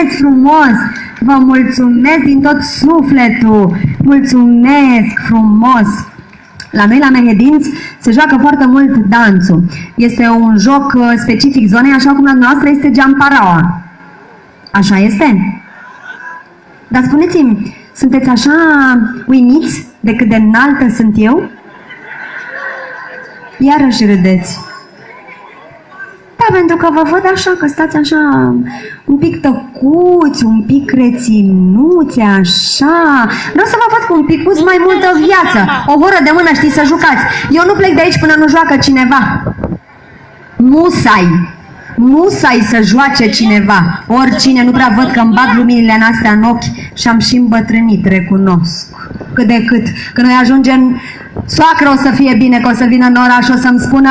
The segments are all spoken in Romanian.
mulțumesc frumos! Vă mulțumesc din tot sufletul! Mulțumesc frumos! La noi, la Mehedinți, se joacă foarte mult danțul. Este un joc specific zonei, așa cum la noastră este Geamparaua. Așa este? Dar spuneți-mi, sunteți așa uimiți de cât de înaltă sunt eu? Iarăși râdeți. Da, pentru că vă văd așa, că stați așa un pic tăcuți, un pic reținuți, așa. Vreau să vă văd cu un picuț mai multă viață. O oră de mână știți să jucați. Eu nu plec de aici până nu joacă cineva. Musai să joace cineva. Oricine, nu prea văd că îmi bag luminile astea în ochi și am și îmbătrânit, recunosc. Cât de cât. Când noi ajungem, soacră o să fie bine, că o să vină în oraș, o să-mi spună: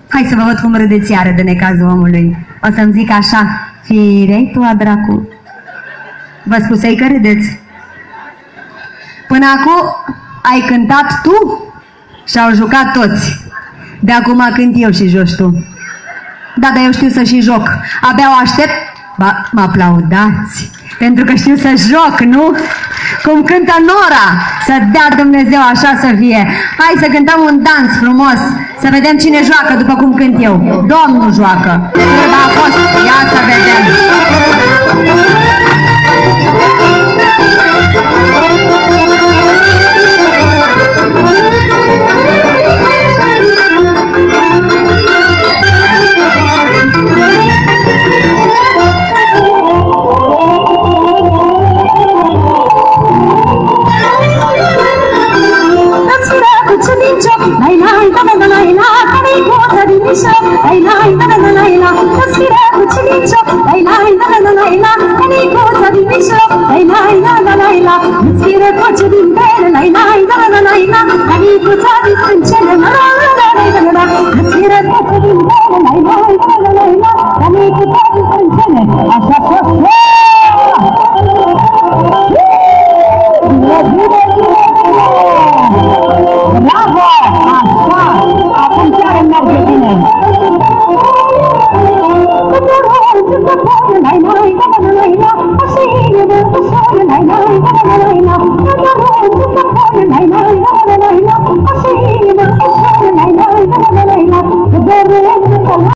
hai să vă văd cum râdeți iară de necazul omului. O să-mi zic așa: firei tu, a dracu. Vă spusei că râdeți. Până acum ai cântat tu și au jucat toți. De acum cânt eu și joci tu. Da, dar eu știu să și joc. Abia o aștept. Ba, mă aplaudați. Pentru că știu să joc, nu? Cum cântă Nora. Să dea Dumnezeu așa să fie. Hai să cântăm un dans frumos. Să vedem cine joacă după cum cânt eu. Domnul joacă. Turba a fost. Ia să vedem. Bravo! Așa! Acum chiar merge bine!